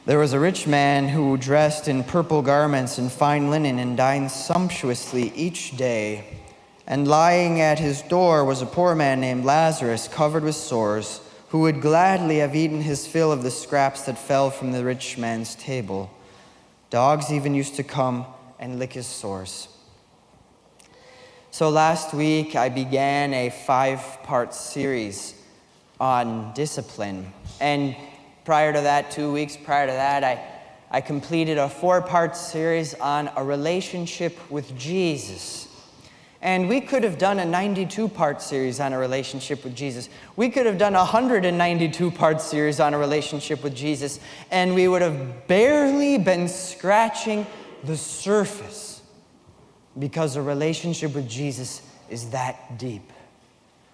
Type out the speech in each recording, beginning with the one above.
There was a rich man who dressed in purple garments and fine linen and dined sumptuously each day. And lying at his door was a poor man named Lazarus, covered with sores, who would gladly have eaten his fill of the scraps that fell from the rich man's table. Dogs even used to come and lick his sores. So last week I began a 5-part series on discipline. And prior to that, 2 weeks prior to that, I completed a 4-part series on a relationship with Jesus. And we could have done a 92-part series on a relationship with Jesus. We could have done a 192-part series on a relationship with Jesus, and we would have barely been scratching the surface, because a relationship with Jesus is that deep.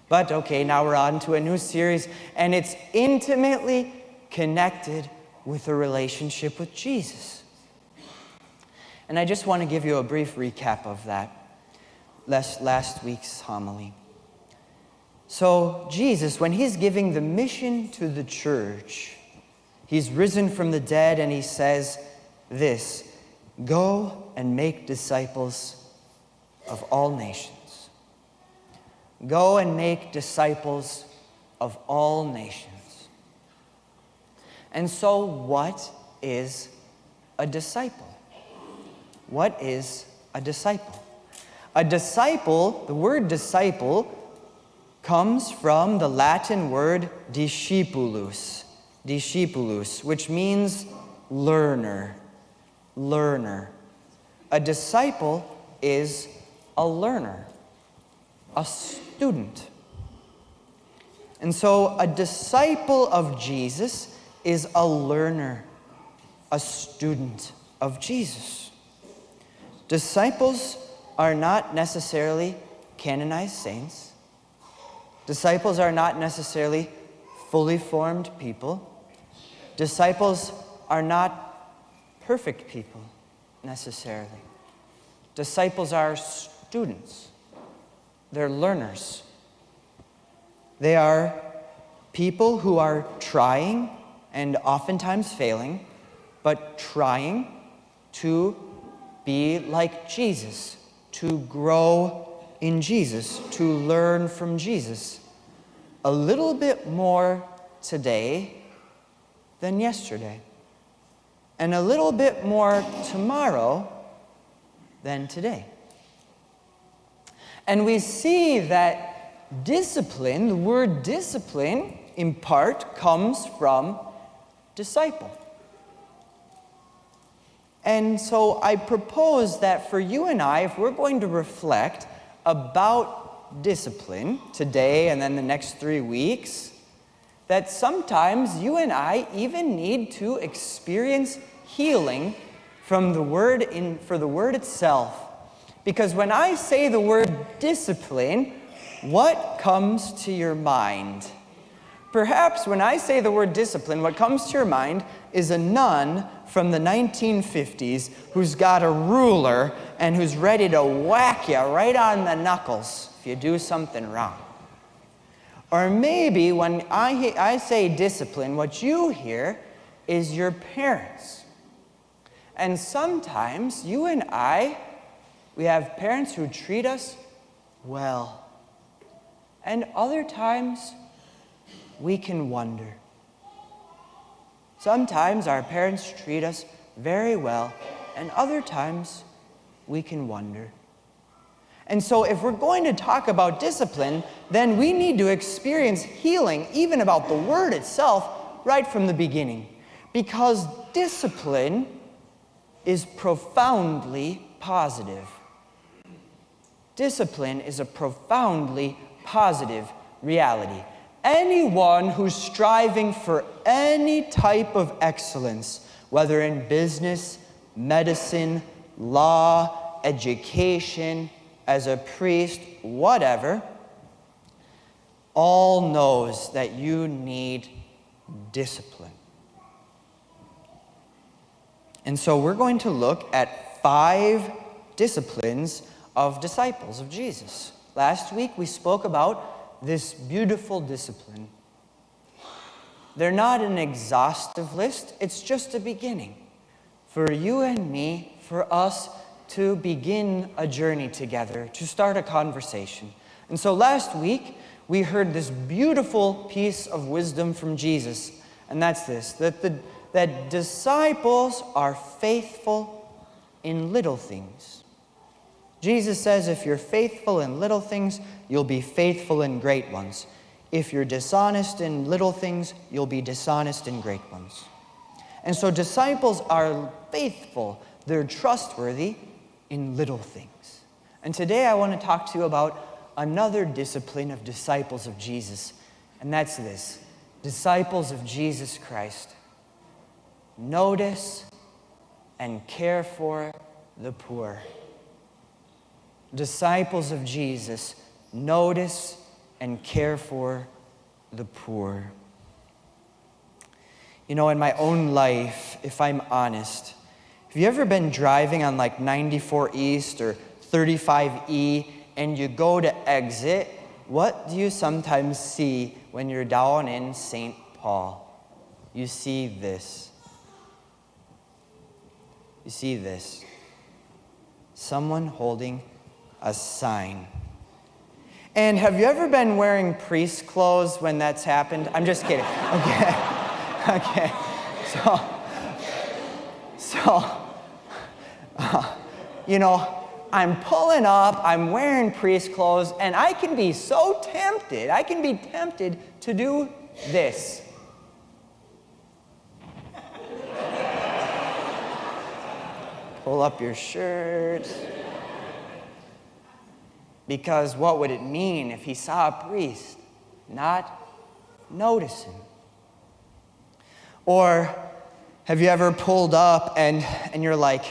But okay, now we're on to a new series, and it's intimately connected with a relationship with Jesus. And I just want to give you a brief recap of that, last week's homily. So Jesus, when he's giving the mission to the church, he's risen from the dead, and he says this: go and make disciples of all nations. Go and make disciples of all nations. And so what is a disciple? What is a disciple? A disciple, the word disciple, comes from the Latin word discipulus, which means learner. A disciple is a learner, a student. And so a disciple of Jesus is a learner, a student of Jesus. Disciples are not necessarily canonized saints. Disciples are not necessarily fully formed people. Disciples are not perfect people necessarily. Disciples are students. They're learners. They are people who are trying and oftentimes failing, but trying to be like Jesus, to grow in Jesus, to learn from Jesus a little bit more today than yesterday, and a little bit more tomorrow than today. And we see that discipline, the word discipline, in part comes from disciple. And so I propose that for you and I, if we're going to reflect about discipline today and then the next 3 weeks, that sometimes you and I even need to experience healing from the word for the word itself. Because when I say the word discipline, what comes to your mind? Perhaps when I say the word discipline, what comes to your mind is a nun from the 1950s who's got a ruler and who's ready to whack you right on the knuckles if you do something wrong. Or maybe when I say discipline, what you hear is your parents. And sometimes you and I, we have parents who treat us well. And other times, we can wonder. Sometimes our parents treat us very well, and other times we can wonder. And so if we're going to talk about discipline, then we need to experience healing, even about the word itself, right from the beginning. Because discipline is profoundly positive. Discipline is a profoundly positive reality. Anyone who's striving for any type of excellence, whether in business, medicine, law, education, as a priest, whatever, all knows that you need discipline. And so we're going to look at 5 disciplines of disciples of Jesus. Last week we spoke about this beautiful discipline They're not an exhaustive list. It's just a beginning for you and me, for us to begin a journey together, to start a conversation. And so last week, we heard this beautiful piece of wisdom from Jesus, and that's this, that disciples are faithful in little things. Jesus says, if you're faithful in little things, you'll be faithful in great ones. If you're dishonest in little things, you'll be dishonest in great ones. And so disciples are faithful. They're trustworthy in little things. And today I want to talk to you about another discipline of disciples of Jesus. And that's this. Disciples of Jesus Christ. Notice and care for the poor. Disciples of Jesus. Notice and care for the poor. You know, in my own life, if I'm honest, have you ever been driving on like 94 East or 35E and you go to exit? What do you sometimes see when you're down in St. Paul? You see this. You see this. Someone holding a sign. And have you ever been wearing priest clothes when that's happened? I'm just kidding. Okay. You know, I'm pulling up, I'm wearing priest clothes, and I can be so tempted. I can be tempted to do this. Pull up your shirt. Because what would it mean if he saw a priest not notice him? Or have you ever pulled up and you're like,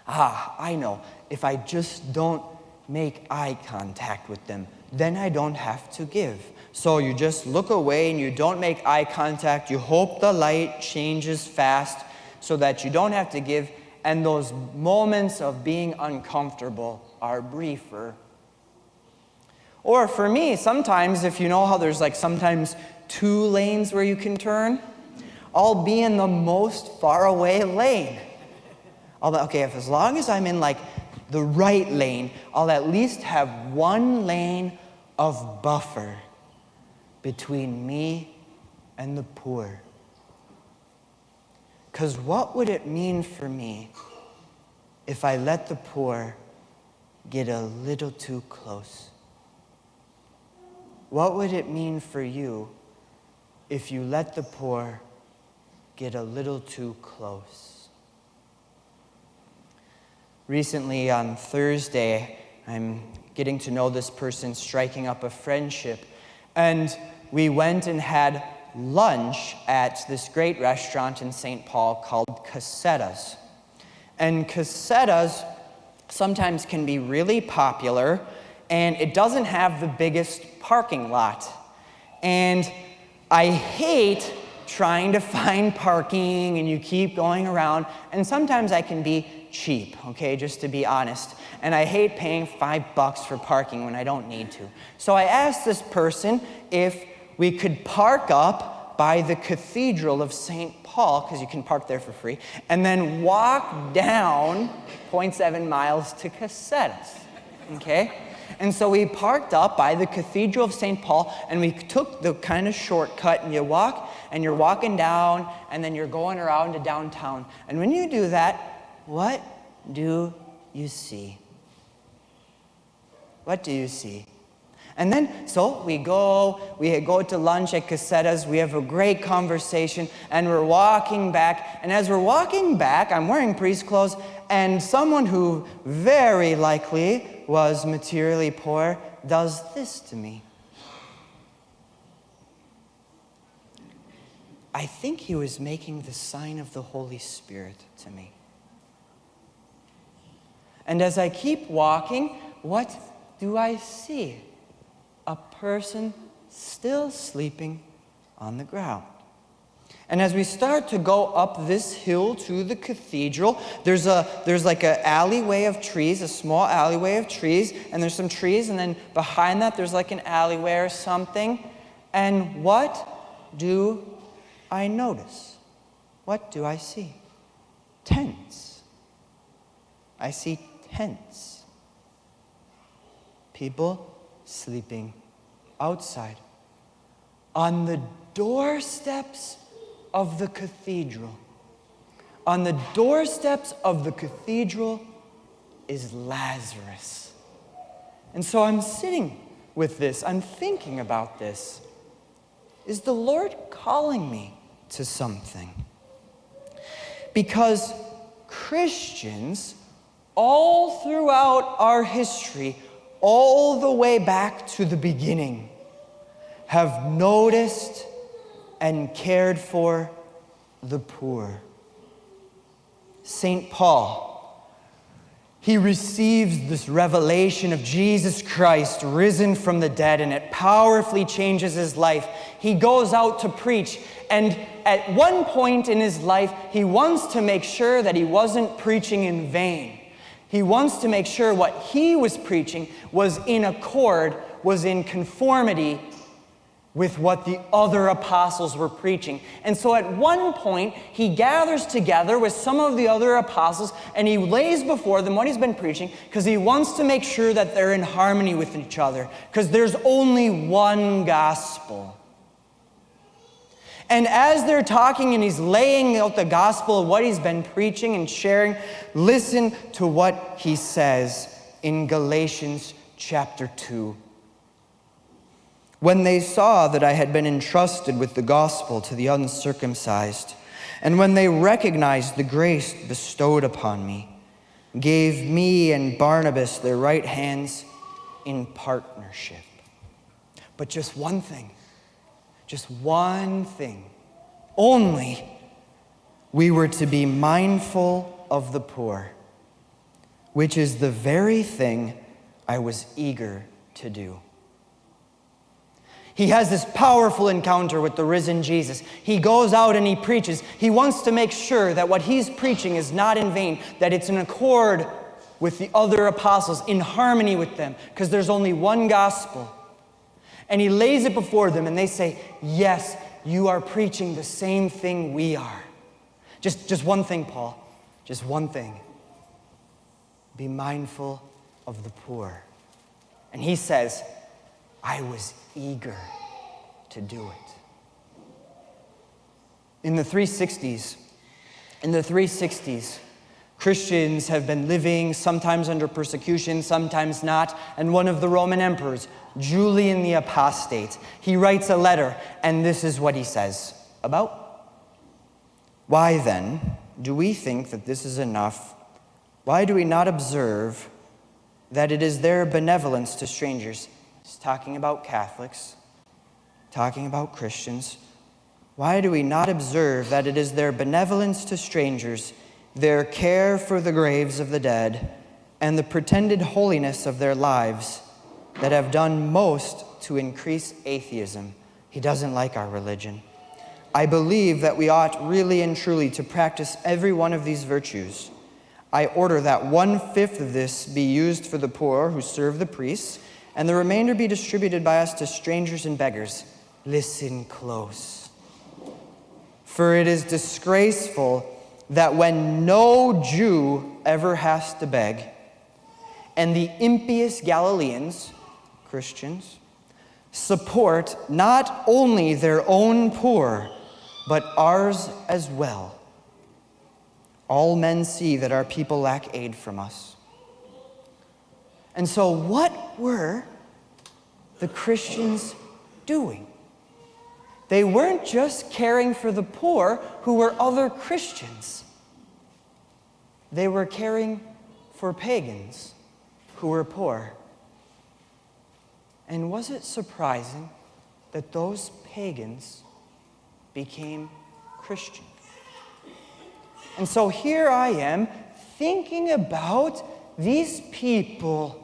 I know, if I just don't make eye contact with them, then I don't have to give. So you just look away and you don't make eye contact. You hope the light changes fast so that you don't have to give. And those moments of being uncomfortable are briefer. Or for me, sometimes, if you know how there's like sometimes 2 lanes where you can turn, I'll be in the most far away lane. If as long as I'm in like the right lane, I'll at least have 1 lane of buffer between me and the poor. Because what would it mean for me if I let the poor get a little too close? What would it mean for you if you let the poor get a little too close? Recently on Thursday, I'm getting to know this person, striking up a friendship, and we went and had lunch at this great restaurant in St. Paul called Casetas. And Casetas sometimes can be really popular, and it doesn't have the biggest parking lot. And I hate trying to find parking, and you keep going around, and sometimes I can be cheap, okay, just to be honest. And I hate paying $5 for parking when I don't need to. So I asked this person if we could park up by the Cathedral of St. Paul, because you can park there for free, and then walk down 0.7 miles to Casetas, okay? And so we parked up by the Cathedral of St. Paul, and we took the kind of shortcut, and you walk, and you're walking down, and then you're going around to downtown. And when you do that, what do you see? What do you see? And then, so we go to lunch at Casetas, we have a great conversation, and we're walking back. And as we're walking back, I'm wearing priest clothes, and someone who very likely was materially poor does this to me. I think he was making the sign of the Holy Spirit to me. And as I keep walking, what do I see? A person still sleeping on the ground. And as we start to go up this hill to the cathedral, there's like an alleyway of trees, a small alleyway of trees, and there's some trees, and then behind that there's like an alleyway or something. And what do I notice? What do I see? Tents. I see tents. People sleeping outside on the doorsteps of the cathedral. On the doorsteps of the cathedral is Lazarus. And so I'm sitting with this. I'm thinking about this. Is the Lord calling me to something? Because Christians, all throughout our history, all the way back to the beginning, have noticed and cared for the poor. St. Paul, he receives this revelation of Jesus Christ risen from the dead, and it powerfully changes his life. He goes out to preach, and at one point in his life, he wants to make sure that he wasn't preaching in vain. He wants to make sure what he was preaching was in accord, was in conformity with what the other apostles were preaching. And so at one point, he gathers together with some of the other apostles, and he lays before them what he's been preaching, because he wants to make sure that they're in harmony with each other, because there's only one gospel. And as they're talking and he's laying out the gospel of what he's been preaching and sharing, listen to what he says in Galatians chapter 2. When they saw that I had been entrusted with the gospel to the uncircumcised, and when they recognized the grace bestowed upon me, gave me and Barnabas their right hands in partnership. But just one thing. Just one thing. Only we were to be mindful of the poor, which is the very thing I was eager to do. He has this powerful encounter with the risen Jesus. He goes out and he preaches. He wants to make sure that what he's preaching is not in vain, that it's in accord with the other apostles, in harmony with them, because there's only one gospel. And he lays it before them, and they say, yes, you are preaching the same thing we are. Just one thing, Paul. Just one thing. Be mindful of the poor. And he says, I was eager to do it. In the 360s, Christians have been living sometimes under persecution, sometimes not. And one of the Roman emperors, Julian the Apostate, he writes a letter, and this is what he says about. Why then do we think that this is enough? Why do we not observe that it is their benevolence to strangers? He's talking about Catholics, talking about Christians. Why do we not observe that it is their benevolence to strangers, their care for the graves of the dead, and the pretended holiness of their lives that have done most to increase atheism? He doesn't like our religion. I believe that we ought really and truly to practice every one of these virtues. I order that 1/5 of this be used for the poor who serve the priests, and the remainder be distributed by us to strangers and beggars. Listen close. For it is disgraceful that when no Jew ever has to beg, and the impious Galileans, Christians, support not only their own poor, but ours as well. All men see that our people lack aid from us. And so what were the Christians doing? They weren't just caring for the poor who were other Christians. They were caring for pagans who were poor. And was it surprising that those pagans became Christians? And so here I am thinking about these people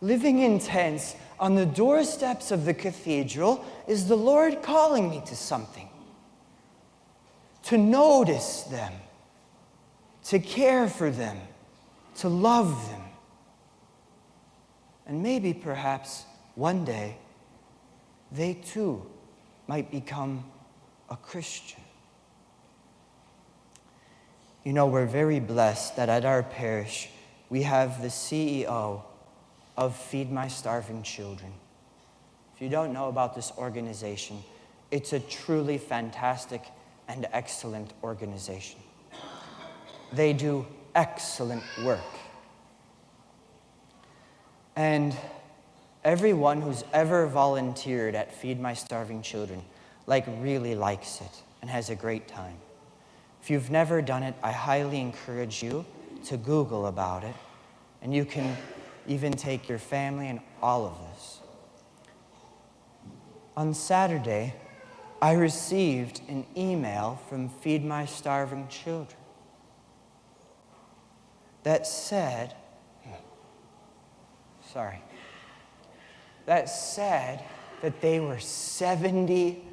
living in tents on the doorsteps of the cathedral. Is the Lord calling me to something? To notice them, to care for them, to love them. And maybe perhaps one day they too might become a Christian. You know, we're very blessed that at our parish, we have the CEO of Feed My Starving Children. If you don't know about this organization, it's a truly fantastic and excellent organization. They do excellent work. And everyone who's ever volunteered at Feed My Starving Children, really likes it and has a great time. If you've never done it, I highly encourage you to Google about it, and you can even take your family and all of this. On Saturday, I received an email from Feed My Starving Children that said that they were 70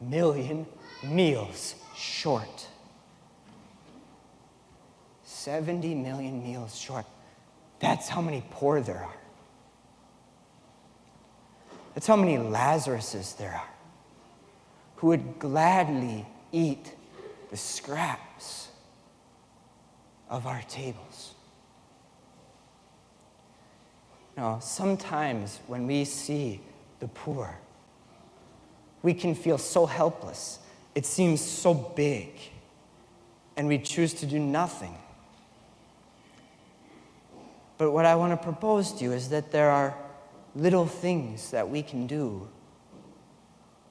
million meals short. 70 million meals short. That's how many poor there are. That's how many Lazaruses there are who would gladly eat the scraps of our tables. Now, sometimes when we see the poor, we can feel so helpless. It seems so big, and we choose to do nothing. But what I want to propose to you is that there are little things that we can do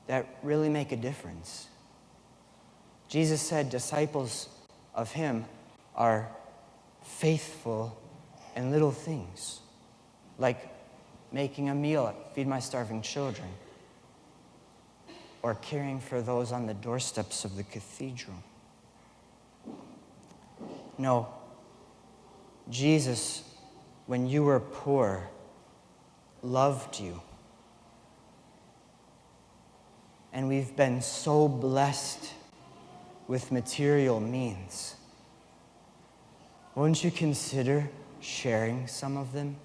that really make a difference. Jesus said disciples of him are faithful in little things, like making a meal at Feed My Starving Children, or caring for those on the doorsteps of the cathedral. No, Jesus, when you were poor, loved you. And we've been so blessed with material means. Won't you consider sharing some of them?